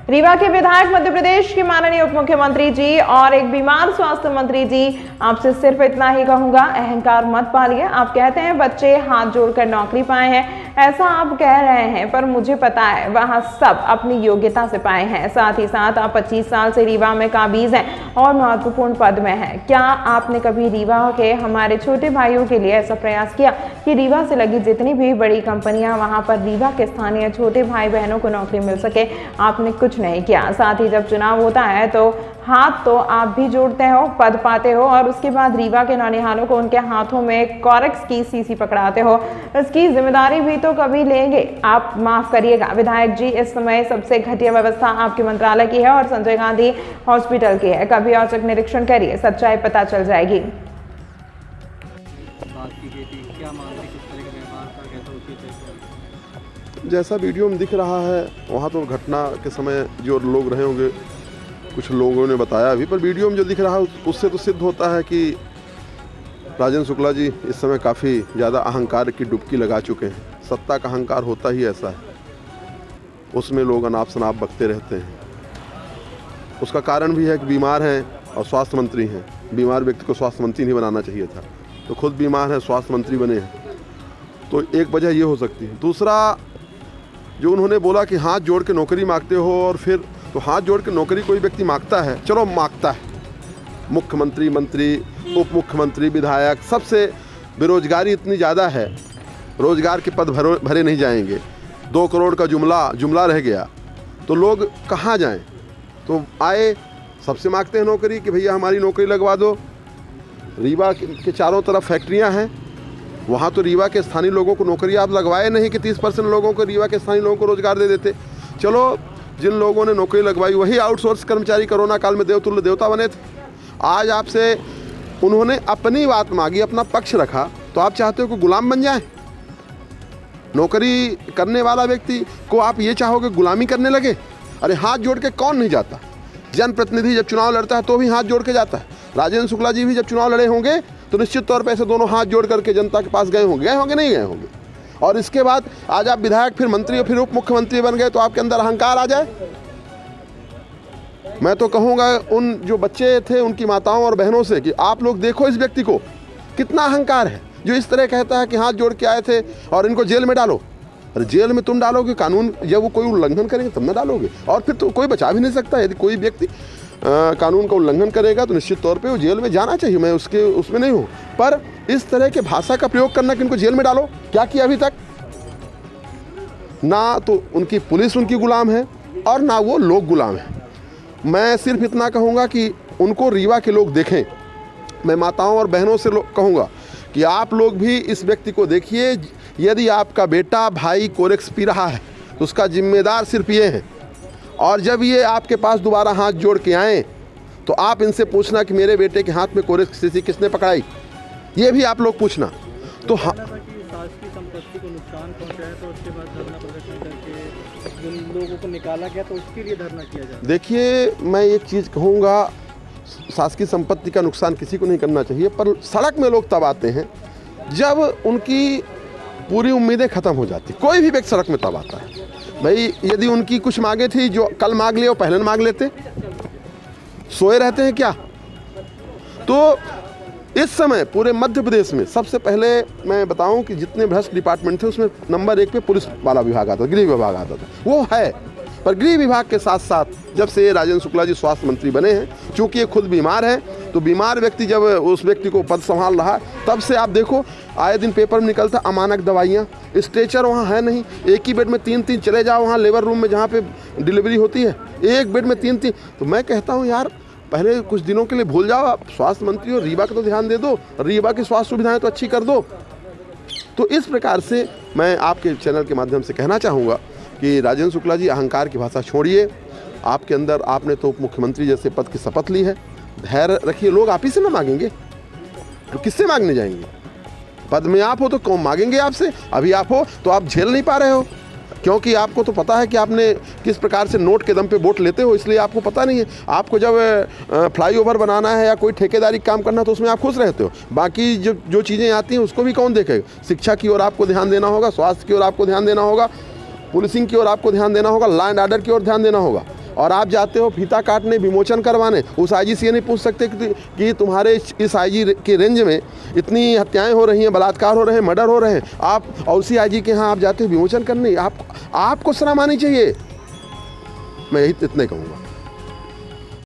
रीवा के विधायक, मध्य प्रदेश के माननीय उप मुख्यमंत्री जी और एक बीमार स्वास्थ्य मंत्री जी, आपसे सिर्फ इतना ही कहूंगा, अहंकार मत पालिए। आप कहते हैं बच्चे हाथ जोड़कर नौकरी पाए हैं, ऐसा आप कह रहे हैं, पर मुझे पता है वहां सब अपनी योग्यता से पाए हैं। साथ ही साथ आप 25 साल से रीवा में काबिज हैं और महत्वपूर्ण पद में हैं। क्या आपने कभी रीवा के हमारे छोटे भाइयों के लिए ऐसा प्रयास किया कि रीवा से लगी जितनी भी बड़ी कंपनियां वहां पर रीवा के स्थानीय छोटे भाई बहनों को नौकरी मिल सके? आपने कुछ नहीं किया। साथ ही जब चुनाव होता है तो हाथ तो आप भी जोड़ते हो, पद पाते हो और उसके बाद रीवा के नौनिहालों को उनके हाथों में कॉरेक्स की सीसी पकड़ाते हो। इसकी जिम्मेदारी भी तो कभी लेंगे। आप माफ करिएगा विधायक जी, इस समय सबसे घटिया व्यवस्था आपके मंत्रालय की है और संजय गांधी हॉस्पिटल की है। कभी औचक निरीक्षण करिए, सच्चाई पता चल जाएगी। जैसा वीडियो में दिख रहा है वहाँ तो घटना के समय जो लोग रहे होंगे कुछ लोगों ने बताया भी, पर वीडियो में जो दिख रहा है उससे तो सिद्ध होता है कि राजेंद्र शुक्ला जी इस समय काफ़ी ज़्यादा अहंकार की डुबकी लगा चुके हैं। सत्ता का अहंकार होता ही ऐसा है, उसमें लोग अनाप शनाप बकते रहते हैं। उसका कारण भी है कि बीमार हैं और स्वास्थ्य मंत्री हैं। बीमार व्यक्ति को स्वास्थ्य मंत्री नहीं बनाना चाहिए था, तो खुद बीमार है, स्वास्थ्य मंत्री बने हैं, तो एक वजह ये हो सकती है। दूसरा, जो उन्होंने बोला कि हाथ जोड़ के नौकरी मांगते हो, और फिर तो हाथ जोड़ के नौकरी कोई व्यक्ति मांगता है, चलो मांगता है, मुख्यमंत्री, मंत्री, उप मुख्यमंत्री, विधायक, सबसे बेरोजगारी इतनी ज़्यादा है, रोजगार के पद भरे नहीं जाएंगे। 2 करोड़ का जुमला रह गया, तो लोग कहाँ जाएं? तो आए, सबसे मांगते हैं नौकरी कि भैया हमारी नौकरी लगवा दो। रीवा के चारों तरफ फैक्ट्रियाँ हैं, वहाँ तो रीवा के स्थानीय लोगों को नौकरी आप लगवाए नहीं कि 30% लोगों को, रीवा के स्थानीय लोगों को रोजगार दे देते। चलो, जिन लोगों ने नौकरी लगवाई वही आउटसोर्स कर्मचारी कोरोना काल में देवतुल्य देवता बने थे। आज आपसे उन्होंने अपनी बात मांगी, अपना पक्ष रखा, तो आप चाहते हो कि गुलाम बन जाए? नौकरी करने वाला व्यक्ति को आप ये चाहोगे गुलामी करने लगे? अरे हाथ जोड़ के कौन नहीं जाता? जनप्रतिनिधि जब चुनाव लड़ता है तो भी हाथ जोड़ के जाता है। राजेंद्र शुक्ला जी भी जब चुनाव लड़े होंगे तो निश्चित तौर पर ऐसे दोनों हाथ जोड़ करके जनता के पास गए होंगे नहीं गए होंगे? और इसके बाद आज आप विधायक, फिर मंत्री और फिर उप मुख्यमंत्री बन गए, तो आपके अंदर अहंकार आ जाए। मैं तो कहूँगा उन जो बच्चे थे उनकी माताओं और बहनों से कि आप लोग देखो इस व्यक्ति को, कितना अहंकार है, जो इस तरह कहता है कि हाथ जोड़ के आए थे और इनको जेल में डालो। अरे जेल में तुम डालोगे, कानून जब वो कोई उल्लंघन करेंगे तब ना डालोगे, और फिर तो कोई बचा भी नहीं सकता। यदि कोई व्यक्ति कानून का उल्लंघन करेगा तो निश्चित तौर पे वो जेल में जाना चाहिए, मैं उसमें नहीं हूँ, पर इस तरह के भाषा का प्रयोग करना कि इनको जेल में डालो, क्या किया अभी तक? ना तो उनकी पुलिस उनकी गुलाम है और ना वो लोग गुलाम हैं। मैं सिर्फ इतना कहूँगा कि उनको रीवा के लोग देखें। मैं माताओं और बहनों से कहूँगा कि आप लोग भी इस व्यक्ति को देखिए। यदि आपका बेटा, भाई कोरेक्स पी रहा है तो उसका जिम्मेदार सिर्फ ये है, और जब ये आपके पास दोबारा हाथ जोड़ के आएँ तो आप इनसे पूछना कि मेरे बेटे के हाथ में कोरेक्स सीसी किसने पकड़ाई, ये भी आप लोग पूछना। तो हाँ, संपत्ति को नुकसान पहुंचाया तो उसके बाद धरना प्रदर्शन करके जिन लोगों को निकाला गया तो उसके लिए धरना किया जाए। देखिए, मैं एक चीज़ कहूँगा, शासकीय संपत्ति का नुकसान किसी को नहीं करना चाहिए, पर सड़क में लोग तब आते हैं जब उनकी पूरी उम्मीदें ख़त्म हो जाती। कोई भी व्यक्ति सड़क में तब आता है। भाई, यदि उनकी कुछ मांगे थी जो कल मांग लिए वो पहले मांग लेते, सोए रहते हैं क्या? तो इस समय पूरे मध्य प्रदेश में सबसे पहले मैं बताऊं कि जितने भ्रष्ट डिपार्टमेंट थे उसमें नंबर 1 पे पुलिस वाला विभाग आता था, गृह विभाग आता था, वो है। पर गृह विभाग के साथ साथ जब से राजेंद्र शुक्ला जी स्वास्थ्य मंत्री बने हैं, चूँकि ये खुद बीमार है, तो बीमार व्यक्ति जब उस व्यक्ति को पद संभाल रहा, तब से आप देखो आए दिन पेपर में निकलता अमानक दवाइयाँ, स्ट्रेचर वहाँ है नहीं, एक ही बेड में 3-3, चले जाओ वहाँ लेबर रूम में जहाँ पे डिलीवरी होती है, एक बेड में 3-3। तो मैं कहता हूँ यार, पहले कुछ दिनों के लिए भूल जाओ, आप स्वास्थ्य मंत्री हो, रीवा का तो ध्यान दे दो, रीवा की स्वास्थ्य सुविधाएं तो अच्छी कर दो। तो इस प्रकार से मैं आपके चैनल के माध्यम से कहना चाहूँगा कि राजेंद्र शुक्ला जी, अहंकार की भाषा छोड़िए। आपके अंदर, आपने तो उप मुख्यमंत्री जैसे पद की शपथ ली है, धैर्य रखिए। लोग आप ही से ना मांगेंगे तो किससे मांगने जाएंगे? पद में आप हो तो कौन मांगेंगे आपसे? अभी आप हो तो आप झेल नहीं पा रहे हो, क्योंकि आपको तो पता है कि आपने किस प्रकार से नोट के दम पे वोट लेते हो, इसलिए आपको पता नहीं है। आपको जब फ्लाईओवर बनाना है या कोई ठेकेदारी काम करना तो उसमें आप खुश रहते हो, बाकी जो चीज़ें आती हैं उसको भी कौन देखेगा? शिक्षा की ओर आपको ध्यान देना होगा, स्वास्थ्य की ओर आपको ध्यान देना होगा, पुलिसिंग की ओर आपको ध्यान देना होगा, लॉ एंड ऑर्डर की ओर ध्यान देना होगा। और आप जाते हो फीता काटने, विमोचन करवाने, उस आईजी से ये नहीं पूछ सकते कि तुम्हारे इस आईजी के रेंज में इतनी हत्याएं हो रही हैं, बलात्कार हो रहे हैं, मर्डर हो रहे हैं, आप और उसी आईजी के यहाँ आप जाते हो विमोचन करने। आपको शर्म आनी चाहिए। मैं यही इतने कहूँगा।